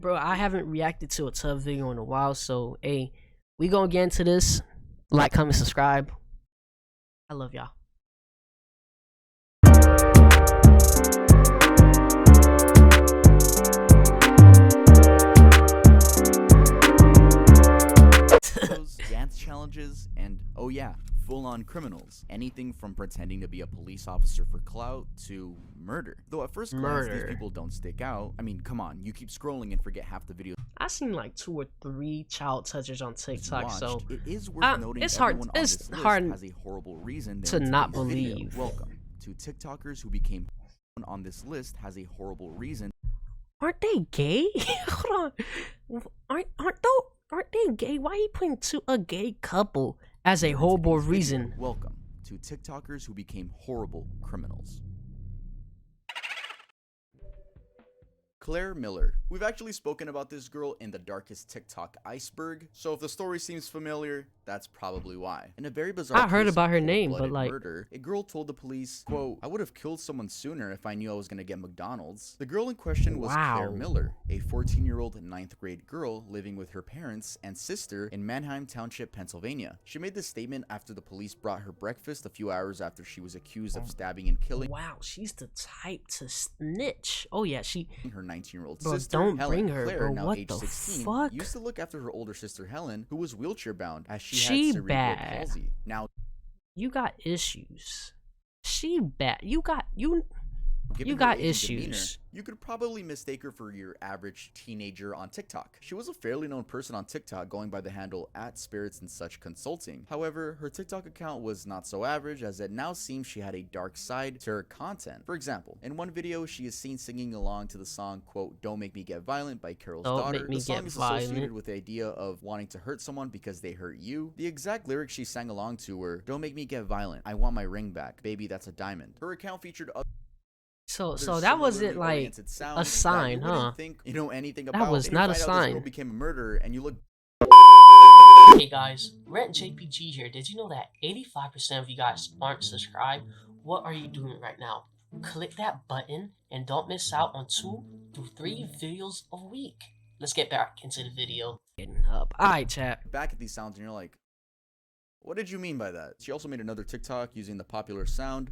bro, I haven't reacted to a tough video in a while, so hey, we gonna get into this. Like, comment, subscribe. I love y'all. Dance challenges, and oh yeah, full-on criminals. Anything from pretending to be a police officer for clout to murder. Though at first glance these people don't stick out. I mean, come on, you keep scrolling and forget half the videos. I seen like 2 or 3 child touchers on TikTok, so it is worth noting it's everyone hard. on It's this list hard has a horrible reason to not believe. Video. Welcome to TikTokers who became on this list has a horrible reason. Aren't they gay? Hold on. Aren't they gay? Why are you putting a gay couple as a horrible reason? Welcome to TikTokers who became horrible criminals. Claire Miller. We've actually spoken about this girl in the darkest TikTok iceberg, so if the story seems familiar, that's probably why. In a very bizarre I heard case about her of name, but cold-blooded like murder, a girl told the police, quote, "I would have killed someone sooner if I knew I was gonna get McDonald's." The girl in question was Claire Miller, a 14-year-old 9th grade girl living with her parents and sister in Manheim Township, Pennsylvania. She made this statement after the police brought her breakfast a few hours after she was accused of stabbing and killing. Wow, she's the type to snitch. Oh yeah, her 19-year-old bro, sister, don't Helen. bring her, Claire, bro. now What age the 16, fuck? used to look after her older sister Helen, who was wheelchair bound as she had cerebral bad. palsy. Now, you got issues. She bad. You got issues. Demeanor, you could probably mistake her for your average teenager on TikTok. She was a fairly known person on TikTok, going by the handle @spirits and such consulting. However, her TikTok account was not so average, as it now seems she had a dark side to her content. For example, in one video, she is seen singing along to the song, quote, "Don't Make Me Get Violent" by Carol's daughter. The song is associated with the idea of wanting to hurt someone because they hurt you. The exact lyrics she sang along to were, "Don't make me get violent, I want my ring back, baby, that's a diamond." Her account featured So that wasn't like a sign, huh? You know anything about. That was not a sign. This girl became a murderer, and you look. Hey guys, RentJPG here. Did you know that 85% of you guys aren't subscribed? What are you doing right now? Click that button and don't miss out on 2 to 3 videos a week. Let's get back into the video. Getting up. Alright, chat. Back at these sounds and you're like, what did you mean by that? She also made another TikTok using the popular sound.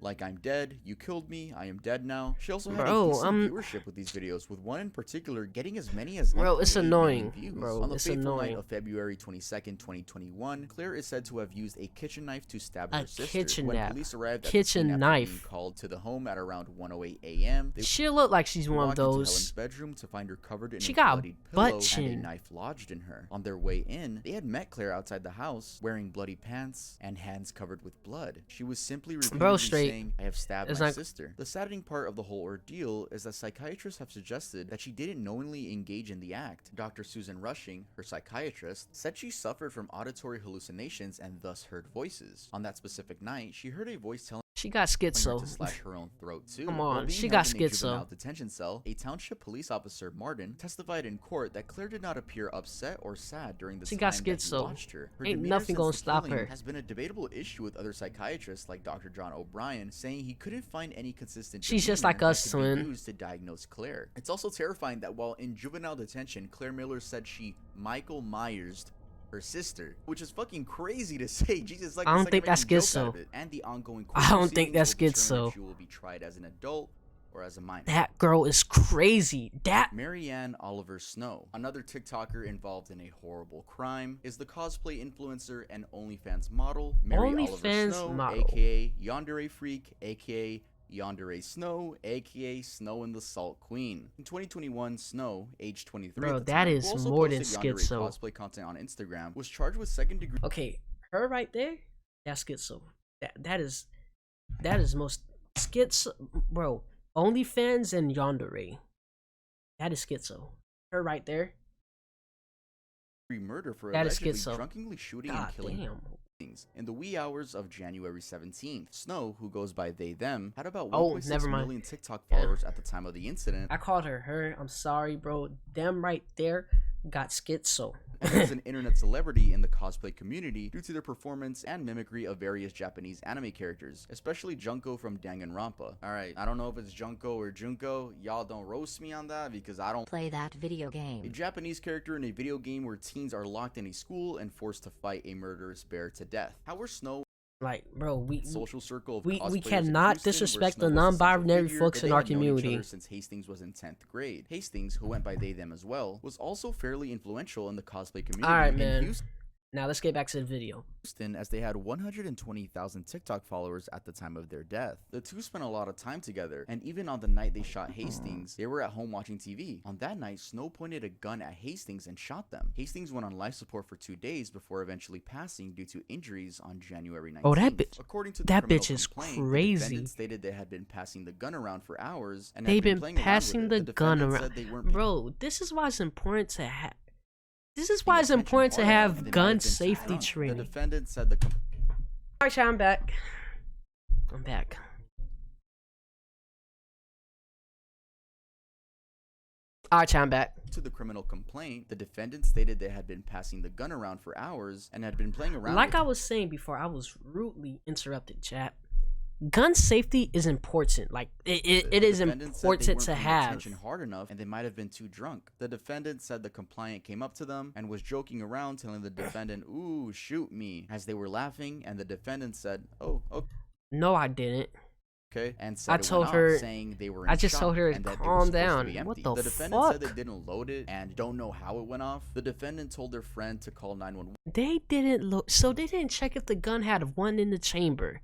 Like, "I'm dead, you killed me, I am dead now." She also had a decent viewership with these videos, with one in particular getting as many as it's annoying, views. bro. On the It's fateful annoying. night of February 22nd, 2021, Claire is said to have used a kitchen knife to stab her sister. Kitchen when knife. Police arrived at Kitchen the scene knife. after being called to the home at around 1:08 a.m. She looked like she's one of walked into those. Helen's bedroom to find her covered in She a got bloodied butt pillow chin. and a knife lodged in her. On their way in, they had met Claire outside the house wearing bloody pants and hands covered with blood. She was simply repeatedly saying, "I have stabbed my sister." The saddening part of the whole ordeal is that psychiatrists have suggested that she didn't knowingly engage in the act. Dr. Susan Rushing, her psychiatrist, said she suffered from auditory hallucinations and thus heard voices. On that specific night, she heard a voice telling She got schizo. to slash her own throat too. Come on, While being she held got in a schizo. juvenile detention cell, a township police officer, Martin, testified in court that Claire did not appear upset or sad during the time that he watched her. Her Ain't demeanor nothing since gonna the stop killing her. has been a debatable issue with other psychiatrists like Dr. John O'Brien, saying he couldn't find any consistent She's just demeanor like us, that could be twin. used to diagnose Claire. It's also terrifying that while in juvenile detention, Claire Miller said she Michael Myers'd her sister, which is fucking crazy to say. Jesus, like, I don't it's think like that's making a joke out schizo. of it. And the ongoing I don't think that's will determine schizo. if she will be tried as an adult or as a minor. That girl is crazy. Marianne Oliver Snow, another TikToker involved in a horrible crime, is the cosplay influencer and OnlyFans model Mary Oliver Snow, aka Yandere Freak, aka Yandere Snow, aka Snow and the Salt Queen. In 2021, Snow, age 23 Bro, at the that time, is who also more than posted Yandere schizo. cosplay content on Instagram, was charged with second-degree. Okay, her right there, that's schizo. That is most schizo, bro. OnlyFans and Yandere. That is schizo. Her right there. Murder for That is allegedly schizo. drunkenly shooting God and killing damn. in the wee hours of January 17th. Snow, who goes by they them, had about Oh, 1.6 never mind. million TikTok followers at the time of the incident. I called her. I'm sorry, bro. Them right there. got schizo. And was an internet celebrity in the cosplay community due to their performance and mimicry of various Japanese anime characters, especially Junko from Danganronpa. Alright, I don't know if it's Junko or Junko, y'all don't roast me on that because I don't play that video game. A Japanese character in a video game where teens are locked in a school and forced to fight a murderous bear to death. How were Snow Like, bro, social circle of we cosplayers cannot in Houston, disrespect where the Snow was a central non-binary figure, folks and in they our had known each other community. since Hastings was in 10th grade. Hastings, who went by they them as well, was also fairly influential in the cosplay community Alright, in man. Houston. Now let's get back to the video. As they had 120,000 TikTok followers at the time of their death. The two spent a lot of time together, and even on the night they shot Hastings, they were at home watching TV. On that night, Snow pointed a gun at Hastings and shot them. Hastings went on life support for 2 days before eventually passing due to injuries on January 19th. Oh, that bitch. According to the That criminal bitch is complaint, the crazy. defendant stated they had been passing the gun around for hours and They've had been been playing around passing with the it. The gun defendant around. said they weren't Bro, this is why it's important to have. This is paying why it's attention important to hard enough, have and they might gun have been too safety drunk. training. The defendant said the Alright, chat, I'm back. I'm back. Alright, chat, I'm back. to the criminal complaint, the defendant stated they had been passing the gun around for hours and had been playing around Like with I was saying before, I was rudely interrupted, chat. Gun safety is important. Like it is defendant said they important weren't to paying have. attention hard enough and they might have been too drunk. The defendant said the compliant came up to them and was joking around, telling the defendant, "Ooh, shoot me," as they were laughing, and the defendant said, "Oh, No, I didn't. okay," and said I it told went her- off, saying they were in I just shock told her to and that they were calm supposed to down. be What empty. the The defendant said fuck? they didn't load it and don't know how it went off. The defendant told their friend to call 911 They didn't look. So they didn't check if the gun had one in the chamber.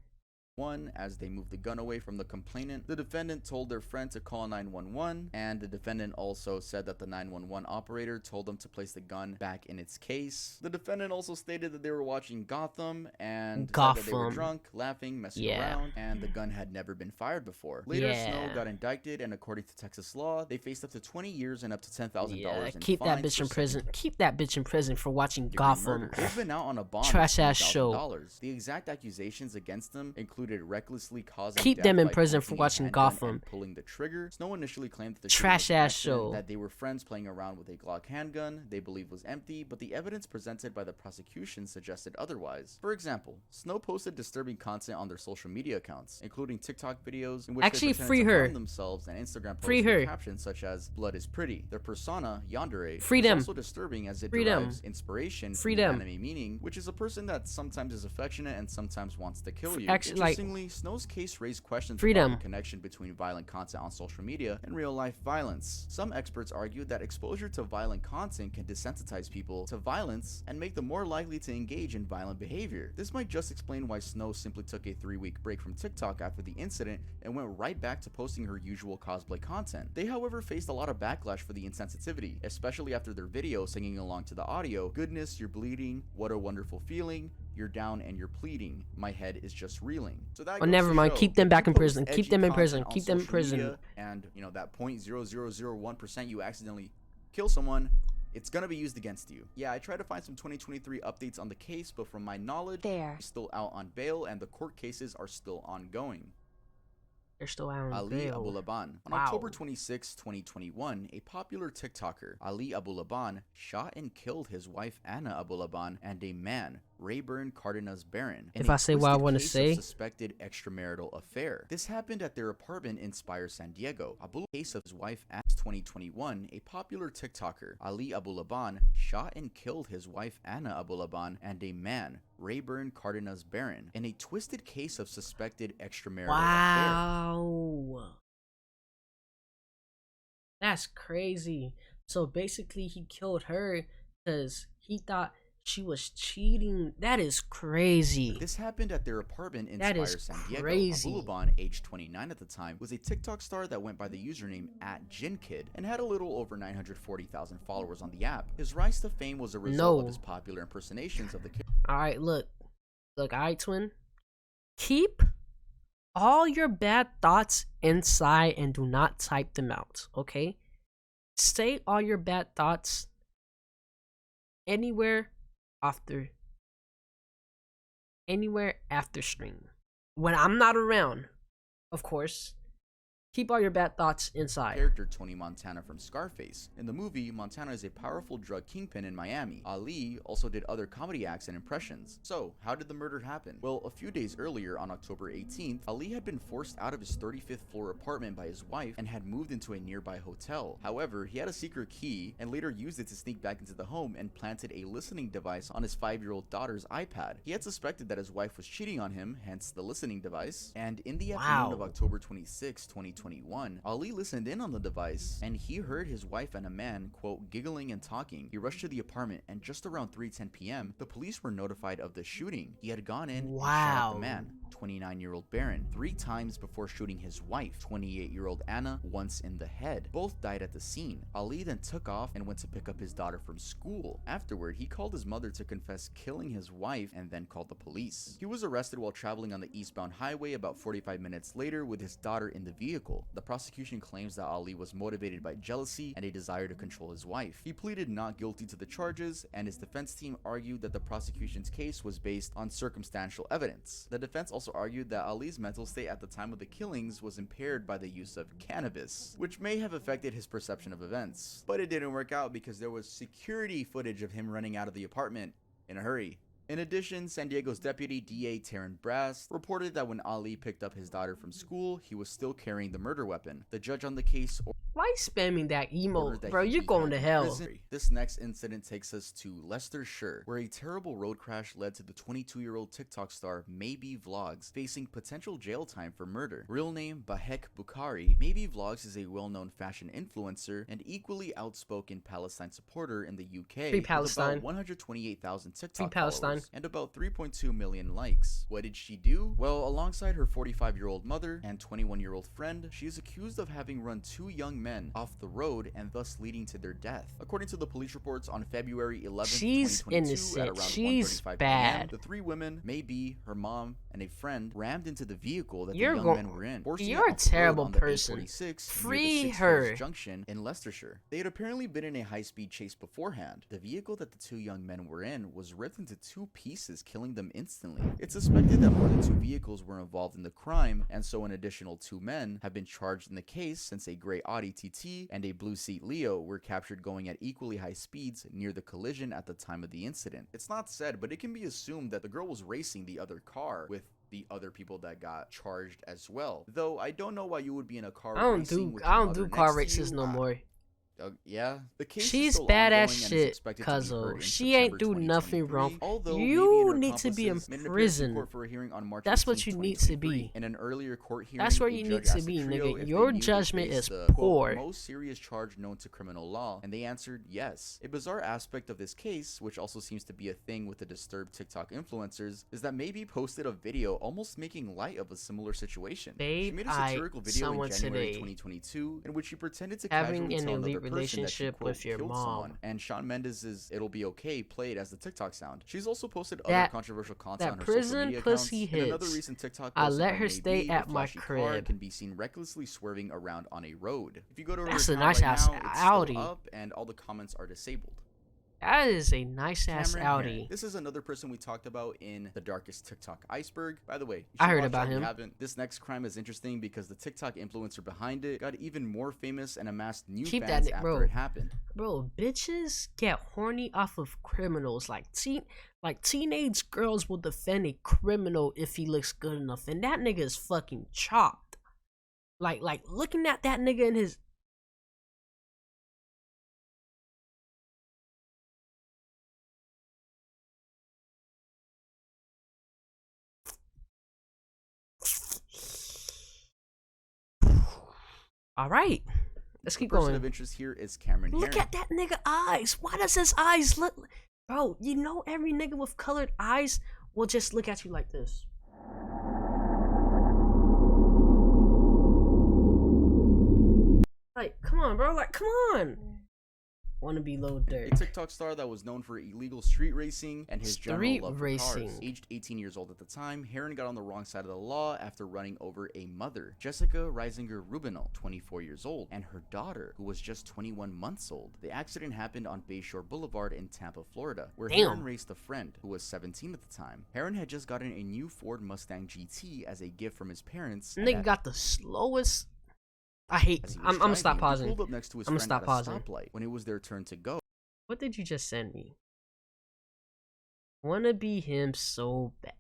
as they moved the gun away from the complainant. The defendant told their friend to call 911, and the defendant also said that the 911 operator told them to place the gun back in its case. The defendant also stated that they were watching Gotham and said that they were Gotham. drunk, laughing, messing Yeah. around, and the gun had never been fired before. Later, Yeah. Snow got indicted, and according to Texas law, they faced up to 20 years and up to $10,000 Yeah, in keep that fines bitch for in prison. Keep that bitch in prison for watching second-degree Gotham. murder. They've been out on a bond of Trash ass show. $20,000. The exact accusations against them included recklessly causing Keep death them in by prison for pointing a watching handgun Gotham. and pulling the trigger. Snow initially claimed that the Trash shooting was an ass accident, show. that they were friends playing around with a Glock handgun they believed was empty, but the evidence presented by the prosecution suggested otherwise. For example, Snow posted disturbing content on their social media accounts, including TikTok videos in which Actually, they pretended free to her. harm themselves, and Instagram posts Free with her. captions such as "Blood is pretty." Their persona, Yandere, Free is them. also disturbing as it Free them. derives inspiration Free from the them. anime meaning, which is a person that sometimes is affectionate and sometimes wants to kill you. Actually, like- Interestingly, Snow's case raised questions Free about them. the connection between violent content on social media and real-life violence. Some experts argue that exposure to violent content can desensitize people to violence and make them more likely to engage in violent behavior. This might just explain why Snow simply took a 3-week break from TikTok after the incident and went right back to posting her usual cosplay content. They, however, faced a lot of backlash for the insensitivity, especially after their video singing along to the audio, "Goodness, you're bleeding, what a wonderful feeling, you're down and you're pleading, my head is just reeling." So that Oh, goes never to mind. show, Keep them if back you in post prison. Keep edgy them in content prison. on Keep them in social prison. media, and that 0.0001% you accidentally kill someone, it's gonna be used against you. Yeah, I tried to find some 2023 updates on the case, but from my knowledge, There. he's still out on bail and the court cases are still ongoing. They're still out on Ali bail. Abulaban. On Wow. October 26, 2021, a popular TikToker, Ali Abulaban, shot and killed his wife Anna Abulaban and a man, Rayburn Cardenas Barron, in If a I say what I twisted wanna case of say- suspected extramarital affair. This happened at their apartment in Spire, San Diego. Abulaban's case of his wife Anna. 2021, a popular TikToker, Ali Abulaban, shot and killed his wife Anna Abulaban and a man, Rayburn Cardenas Barron, in a twisted case of suspected extramarital affair. Wow. That's crazy. So basically, he killed her because he thought she was cheating. That is crazy. This happened at their apartment in That Spire, is San Diego. crazy. Abulaban, aged 29 at the time, was a TikTok star that went by the username @JinKid and had a little over 940,000 followers on the app. His rise to fame was a result of No. his popular impersonations of the All right, look. All right, twin. Keep all your bad thoughts inside and do not type them out, okay? Say all your bad thoughts anywhere after stream. When I'm not around, of course, Keep all your bad thoughts inside. Character Tony Montana from Scarface. In the movie, Montana is a powerful drug kingpin in Miami. Ali also did other comedy acts and impressions. So, how did the murder happen? Well, a few days earlier, on October 18th, Ali had been forced out of his 35th floor apartment by his wife and had moved into a nearby hotel. However, he had a secret key and later used it to sneak back into the home and planted a listening device on his 5-year-old daughter's iPad. He had suspected that his wife was cheating on him, hence the listening device, and in the afternoon of October 26, 2021, Ali listened in on the device and he heard his wife and a man, quote, giggling and talking. He rushed to the apartment and just around 3:10 p.m., the police were notified of the shooting. He had gone in and shot at the man, 29-year-old Baron, 3 times before shooting his wife, 28-year-old Anna, once in the head. Both died at the scene. Ali then took off and went to pick up his daughter from school. Afterward, he called his mother to confess killing his wife and then called the police. He was arrested while traveling on the eastbound highway about 45 minutes later with his daughter in the vehicle. The prosecution claims that Ali was motivated by jealousy and a desire to control his wife. He pleaded not guilty to the charges, and his defense team argued that the prosecution's case was based on circumstantial evidence. The defense also argued that Ali's mental state at the time of the killings was impaired by the use of cannabis, which may have affected his perception of events. But it didn't work out because there was security footage of him running out of the apartment in a hurry. In addition, San Diego's deputy DA Taryn Brass reported that when Ali picked up his daughter from school, he was still carrying the murder weapon. The judge on the case why you spamming that emo, bro? You're going to hell. This next incident takes us to Leicestershire, where a terrible road crash led to the 22-year-old TikTok star Maybe Vlogs facing potential jail time for murder. Real name Bahek Bukhari, Maybe Vlogs is a well-known fashion influencer and equally outspoken Palestine supporter in the UK. Free Palestine. With about 128,000 TikTok Free Palestine. followers and about 3.2 million likes. What did she do? Well, alongside her 45-year-old mother and 21-year-old friend, she is accused of having run 2 young men off the road and thus leading to their death. According to the police reports, on February 11th, 2022, at around 1:35 p.m., the 3 women, Maybe, her mom, and a friend, rammed into the vehicle that the young men were in. You're a terrible person. Free her. Junction in Leicestershire. They had apparently been in a high-speed chase beforehand. The vehicle that the 2 young men were in was ripped into 2 pieces, killing them instantly. It's suspected that more than 2 vehicles were involved in the crime, and so an additional 2 men have been charged in the case since a gray Audi TT and a blue Seat Leo were captured going at equally high speeds near the collision at the time of the incident. It's not said, but it can be assumed that the girl was racing the other car with the other people that got charged as well. Though I don't know why you would be in a car. I don't do car races no more. Yeah, the case she's badass shit, cuz she ain't do nothing wrong. You need to be in prison. That's what you need to be. In an earlier court hearing, that's where you need to be, nigga. Your judgment is poor. Most serious charge known to criminal law, and they answered yes. A bizarre aspect of this case, which also seems to be a thing with the disturbed TikTok influencers, is that Maybe posted a video almost making light of a similar situation. Babe, she made a satirical video in January 2022 in which she pretended to casually tell another relationship with your mom someone, and Shawn Mendes' "It'll Be Okay" played as the TikTok sound. She's also posted other controversial content on her social media accounts. In another recent TikTok post, I let her stay at my crib. Can be seen recklessly swerving around on a road. If you go to her that's a account nice right ass now, it's Audi. still up and all the comments are disabled. That is a nice ass Audi. This is another person we talked about in the darkest TikTok iceberg. By the way, I heard about him. This next crime is interesting because the TikTok influencer behind it got even more famous and amassed new fans after it happened. Bro, bitches get horny off of criminals. Like teenage girls will defend a criminal if he looks good enough, and that nigga is fucking chopped. Like looking at that nigga in his. All right, let's keep going. The person of interest here is Cameron Herron. Look at that nigga eyes. Why does his eyes look? Bro, you know every nigga with colored eyes will just look at you like this. Like, come on, bro. Like, come on. Want to be low dirt. A TikTok star that was known for illegal street racing and his general love for cars. Aged 18 years old at the time, Herron got on the wrong side of the law after running over a mother, Jessica Reisinger Rubinal, 24 years old, and her daughter, who was just 21 months old. The accident happened on Bayshore Boulevard in Tampa, Florida, where Herron raced a friend who was 17 at the time. Herron had just gotten a new Ford Mustang GT as a gift from his parents. Nigga got the slowest I hate. As he was I'm gonna stop driving, he pausing. pulled up next to his I'm gonna friend stop at a pausing. stoplight when it was their turn to go. What did you just send me? Wanna be him so bad.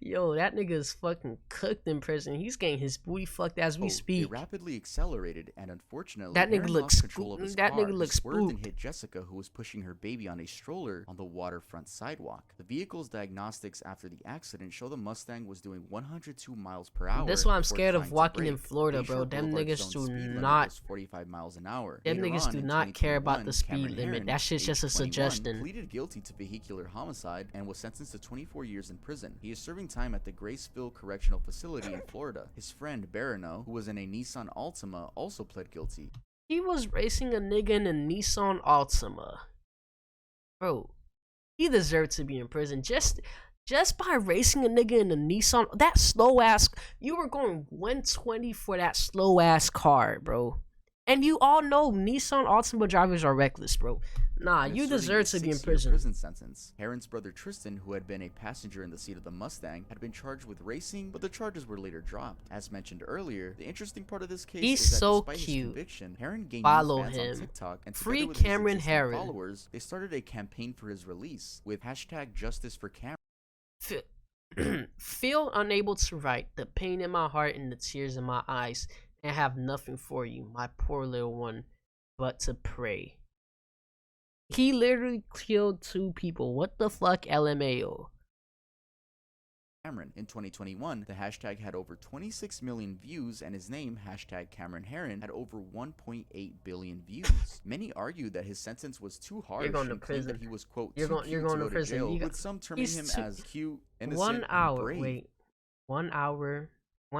Yo, that nigga is fucking cooked in prison. He's getting his booty fucked as we speak. It rapidly accelerated, and unfortunately, That nigga Aaron looks lost control of his car. nigga He looks swerved and spooked. hit Jessica, who was pushing her baby on a stroller on the waterfront sidewalk. The vehicle's diagnostics after the accident show the Mustang was doing 102 miles per hour. That's why I'm before scared trying of to walking in brake. Florida, Bayshore bro. Them Boulevard's niggas zone do speed limit not. was 45 miles an hour. Them Later niggas on, do in not care about 2021, the speed Cameron limit. Herron, That shit's just a age 21, suggestion. pleaded guilty to vehicular homicide and was sentenced to 24 years in prison. He is serving time at the Graceville Correctional Facility in Florida. His friend Barano, who was in a Nissan Altima, also pled guilty. He was racing a nigga in a Nissan Altima. Bro, he deserved to be in prison just by racing a nigga in a Nissan. That slow ass, you were going 120 for that slow ass car, bro. And you all know Nissan Altima drivers are reckless, bro. Nah, you deserve to be in prison. Prison sentence. Herron's brother Tristan, who had been a passenger in the seat of the Mustang, had been charged with racing, but the charges were later dropped. As mentioned earlier, the interesting part of this case He's is that so despite cute. his conviction, Herron gained Follow new fans him. on TikTok, and Free together with his Cameron existing Herron. followers, they started a campaign for his release with hashtag Justice for Cameron. Feel unable to write, the pain in my heart and the tears in my eyes, and have nothing for you, my poor little one, but to pray. He literally killed 2 people. What the fuck, LMAO? Cameron. In 2021, the hashtag had over 26 million views, and his name, hashtag Cameron Herron, had over 1.8 billion views. Many argued that his sentence was too harsh and claimed that he was, quote, too cute to go to jail, with some terming him as cute, innocent, 1 hour, and brave. wait. 1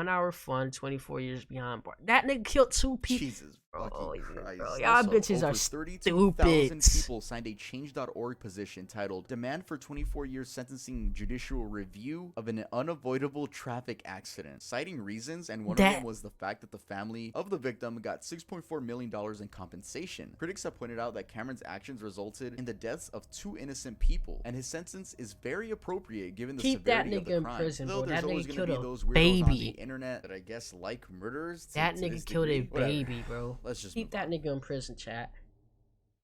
hour fun, 24 years behind bars. That nigga killed 2 people. Jesus Bro, Christ. bro, y'all Also, bitches over are 32,000 stupid. people signed a Change.org petition titled Demand for 24 Years Sentencing Judicial Review of an Unavoidable Traffic Accident, citing reasons, and one of them was the fact that the family of the victim got $6.4 million in compensation. Critics have pointed out that Cameron's actions resulted in the deaths of 2 innocent people, and his sentence is very appropriate given the severity of the crime. Prison, Though bro. there's That always nigga going to killed be a those weirdos baby. on the internet that I guess like murderers. That nigga killed a baby, bro. Let's just keep that nigga in prison, chat.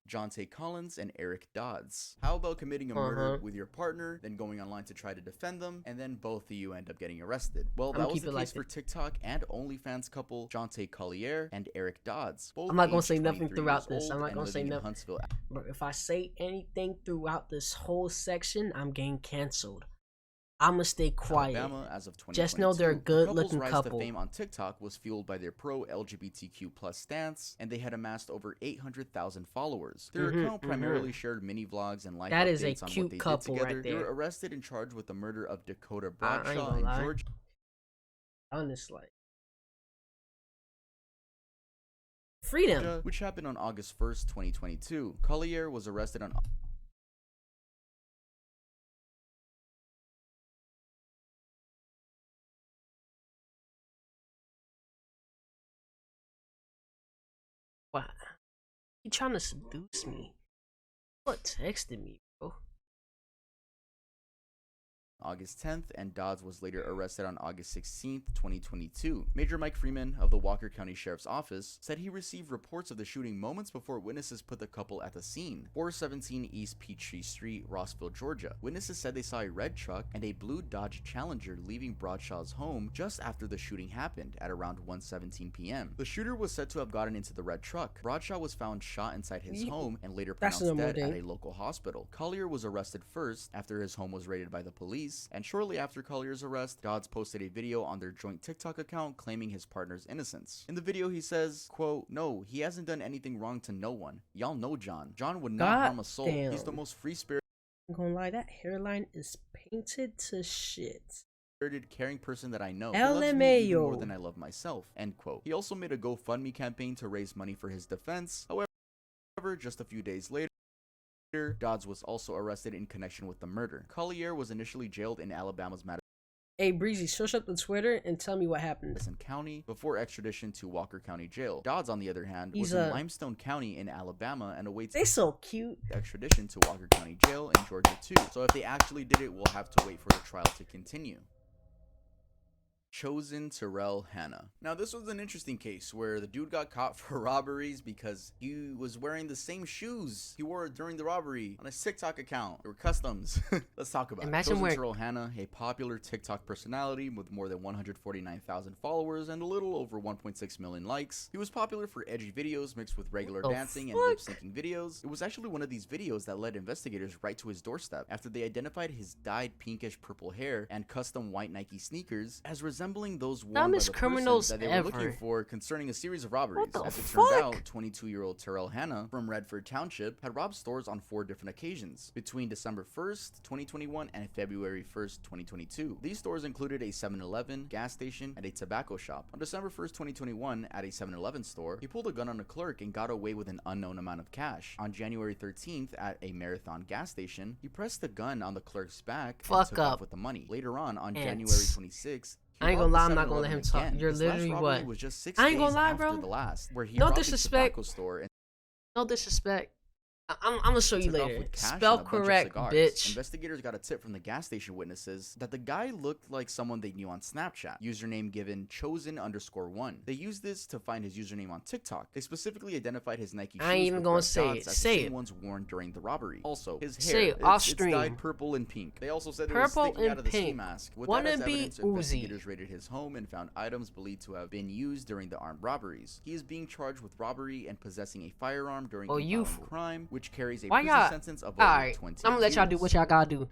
Jonte Collins and Eric Dodds. How about committing a murder with your partner, then going online to try to defend them, and then both of you end up getting arrested? Well, that was the case for TikTok and OnlyFans couple Jonte Collier and Eric Dodds. Both I'm not gonna say nothing throughout this. I'm not gonna say nothing. Huntsville. But if I say anything throughout this whole section, I'm getting canceled. I'ma stay quiet. Alabama, as of 2022, just know they're a good-looking rise couple. to fame on TikTok was fueled by their pro-LGBTQ+ stance, and they had amassed over 800,000 followers. Their account primarily shared mini vlogs and life updates on what they did together. Right they were arrested and charged with the murder of Dakota Bradshaw in Georgia. Honestly, freedom, which happened on August 1st, 2022. Collier was arrested on what? He trying to seduce me? What texted me, bro? August 10th, and Dodds was later arrested on August 16th, 2022. Major Mike Freeman of the Walker County Sheriff's Office said he received reports of the shooting moments before witnesses put the couple at the scene. 417 East Peachtree Street, Rossville, Georgia. Witnesses said they saw a red truck and a blue Dodge Challenger leaving Bradshaw's home just after the shooting happened at around 1:17 p.m. The shooter was said to have gotten into the red truck. Bradshaw was found shot inside his home and later pronounced dead at a local hospital. Collier was arrested first after his home was raided by the police. And shortly after Collier's arrest, Dodds posted a video on their joint TikTok account claiming his partner's innocence. In the video, he says, quote, "No, he hasn't done anything wrong to no one. Y'all know John. John would not harm a soul. He's the most free-spirited." I'm gonna lie, that hairline is painted to shit. Caring person that I know. He loves me even more than I love myself. End quote. He also made a GoFundMe campaign to raise money for his defense. However, just a few days later, Dodds was also arrested in connection with the murder. Collier was initially jailed in Alabama's Madison Hey Breezy, search up the Twitter and tell me what happened. County before extradition to Walker County Jail. Dodds, on the other hand, was in Limestone County in Alabama and awaits so cute extradition to Walker County Jail in Georgia too. So if they actually did it, we'll have to wait for the trial to continue. Chosen Terrell Hanna. Now, this was an interesting case where the dude got caught for robberies because he was wearing the same shoes he wore during the robbery on his TikTok account. They were customs. Let's talk about it. Chosen Terrell Hanna, a popular TikTok personality with more than 149,000 followers and a little over 1.6 million likes. He was popular for edgy videos mixed with regular dancing and lip-syncing videos. It was actually one of these videos that led investigators right to his doorstep after they identified his dyed pinkish purple hair and custom white Nike sneakers as resembling those worn by the person that they were looking for concerning a series of robberies. As it turned out, 22-year-old Terrell Hanna from Redford Township had robbed stores on 4 different occasions between December 1st, 2021 and February 1st, 2022. These stores included a 7-Eleven, gas station, and a tobacco shop. On December 1st, 2021, at a 7-Eleven store, he pulled a gun on a clerk and got away with an unknown amount of cash. On January 13th, at a Marathon gas station, he pressed the gun on the clerk's back and took off with the money. Later on January 26th, I ain't gonna lie, I'm not gonna let him talk. You're literally what? Was just 6 I ain't gonna days lie, after bro. the last, where he No robbed disrespect. a tobacco store and No disrespect. I'm gonna show you took off later. with cash Spell and a bunch of correct, cigars. bitch. Investigators got a tip from the gas station witnesses that the guy looked like someone they knew on Snapchat. Username given chosen_1. They used this to find his username on TikTok. They specifically identified his Nike shoes. I ain't even with gonna red say dots it. as Say the same it. ones worn during the robbery. Also, his hair. Say it off It's stream. dyed purple and pink. They also said it Purple was sticking out and of the ski pink. mask. With Wanna that as be evidence, Uzi. investigators raided his home and found items believed to have been used during the armed robberies. He is being charged with robbery and possessing a firearm during a violent crime, which carries a prison sentence of over 20 I'm gonna let y'all do what y'all gotta do.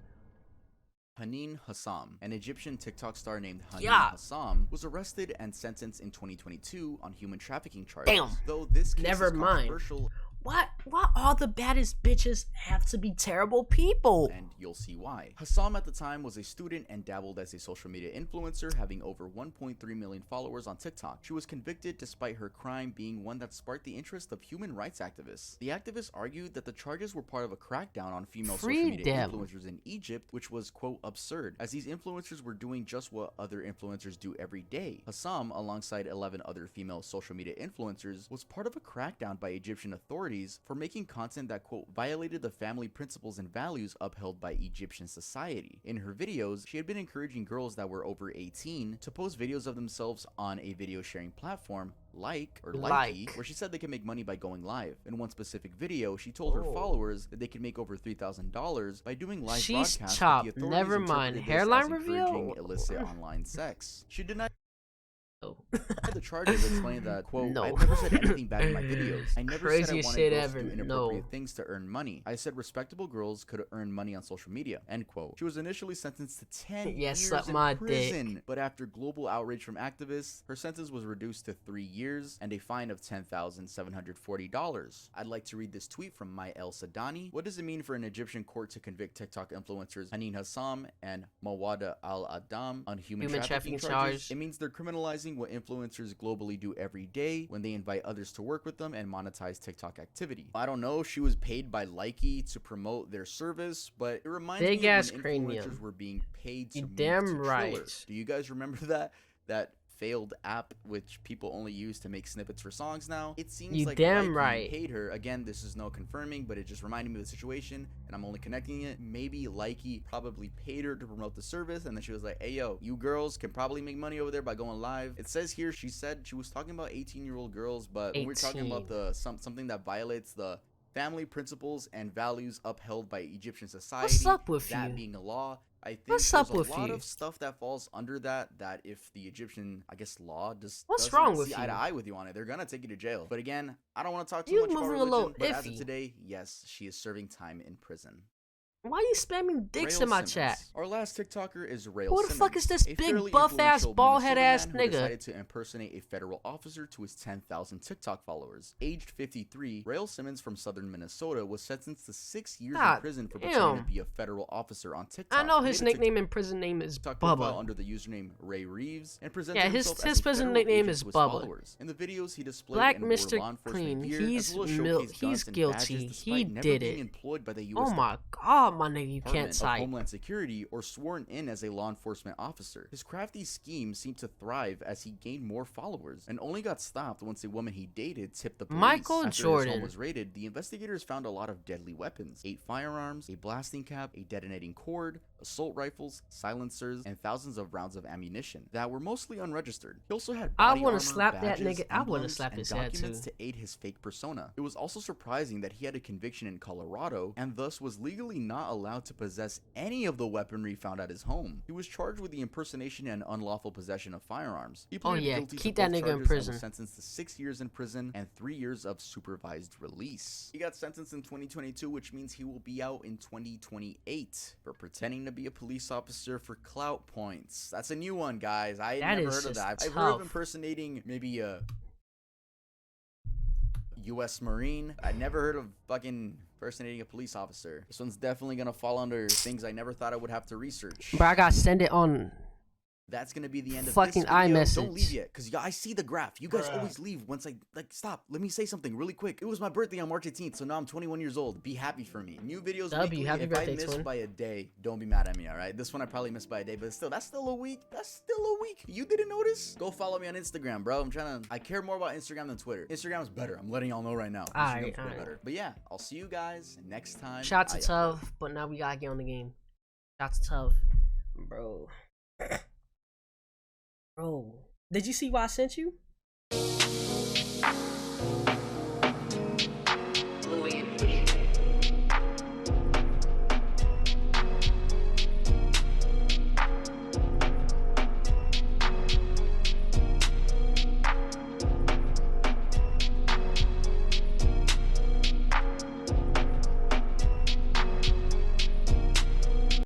Haneen Hassam, an Egyptian TikTok star named Haneen Hassam, was arrested and sentenced in 2022 on human trafficking charges. Damn. Though this case Never is mind. controversial, Why all the baddest bitches have to be terrible people? and you'll see why. Hassam at the time was a student and dabbled as a social media influencer, having over 1.3 million followers on TikTok. She was convicted despite her crime being one that sparked the interest of human rights activists. The activists argued that the charges were part of a crackdown on female social media influencers in Egypt, which was, quote, absurd, as these influencers were doing just what other influencers do every day. Hassam, alongside 11 other female social media influencers, was part of a crackdown by Egyptian authorities for making content that, quote, violated the family principles and values upheld by Egyptian society. In her videos, she had been encouraging girls that were over 18 to post videos of themselves on a video sharing platform Likey, where she said they can make money by going live. In one specific video, she told her followers that they could make over $3,000 by doing live broadcasts. Chopped. With the Never mind. Hairline reveal. Illicit online sex. She denied Oh. the charges, explained that, quote, No. I've never said anything bad in my videos. I never said I Craziest wanted shit girls ever. to do inappropriate No. things to earn money. I said respectable girls could earn money on social media, end quote. She was initially sentenced to 10 years suck in my prison, dick. but after global outrage from activists, her sentence was reduced to 3 years and a fine of $10,740. I'd like to read this tweet from My El Sadani. What does it mean for an Egyptian court to convict TikTok influencers Haneen Hassam and Mawada Al-Adam on human trafficking charges? It means they're criminalizing what influencers globally do every day when they invite others to work with them and monetize TikTok activity. I don't know if she was paid by Likey to promote their service, but it reminds me of when influencers were being paid to move to Triller. Do you guys remember that failed app which people only use to make snippets for songs now? It seems like Likey paid her. Again, this is no confirming, but it just reminded me of the situation, and I'm only connecting it. Maybe Likey probably paid her to promote the service, and then she was like, hey yo, you girls can probably make money over there by going live. It says here she said she was talking about 18-year-old girls, but when we're talking about something that violates the family principles and values upheld by Egyptian society, What's up with that you? being a law, I think What's there's up a with lot you? of stuff that falls under that if the Egyptian, I guess, law doesn't wrong with see eye to you? eye with you on it, they're gonna take you to jail. But again, I don't want to talk too You much about moving a religion, little but as of iffy. today, yes, she is serving time in prison. Why you spamming dicks in my chat? Our last TikToker is Rail Who the Simmons, fuck is this a big fairly buff-ass, influential bald-head ass Minnesota man who nigga? decided to impersonate a federal officer to his 10,000 TikTok followers. Aged 53, Rail Simmons from southern Minnesota was sentenced to 6 years in prison for pretending to be a federal officer on TikTok. I know his nickname in prison name is Bubba. Under the username Ray Reeves, and presented his his prison nickname is Bubba. In the videos, he displayed Black and wore Mr. law enforcement Clean. gear, He's as well as showcased guns and guilty. badges He despite never did being it. employed by the U.S. Oh my god, my nigga, you can't of type. Homeland Security or sworn in as a law enforcement officer. His crafty scheme seemed to thrive as he gained more followers and only got stopped once a woman he dated tipped the police. Michael After Jordan. his home was raided, the investigators found a lot of deadly weapons: 8 firearms, a blasting cap, a detonating cord, a assault rifles, silencers, and thousands of rounds of ammunition that were mostly unregistered. He also had I body wanna armor, slap that badges, nigga. I wanna emblems, slap and his head, documents too. to aid his fake persona. It was also surprising that he had a conviction in Colorado and thus was legally not allowed to possess any of the weaponry found at his home. He was charged with the impersonation and unlawful possession of firearms. He pleaded guilty keep to that both nigga in charges prison. and was sentenced to 6 years in prison and 3 years of supervised release. He got sentenced in 2022, which means he will be out in 2028 for pretending to be a police officer for clout points. That's a new one, guys. I had never heard of that. I've heard of impersonating maybe a U.S. Marine. I never heard of fucking impersonating a police officer. This one's definitely gonna fall under things I never thought I would have to research. Bro, I gotta send it on That's gonna be the end of fucking this video. iMessage. Don't leave yet, cause I see the graph. You guys always leave once I stop. Let me say something really quick. It was my birthday on March 18th, so now I'm 21 years old. Be happy for me. New videos weekly. happy If birthday, I miss twin. by a day, don't be mad at me. All right. This one I probably missed by a day, but still, that's still a week. That's still a week. You didn't notice? Go follow me on Instagram, bro. I care more about Instagram than Twitter. Instagram's better. I'm letting y'all know right now. Alright, Instagram's way alright. better. But yeah, I'll see you guys next time. Shout to I upload. Tough, but now we gotta get on the game. Shout to Tough. Bro. Bro. Did you see what I sent you?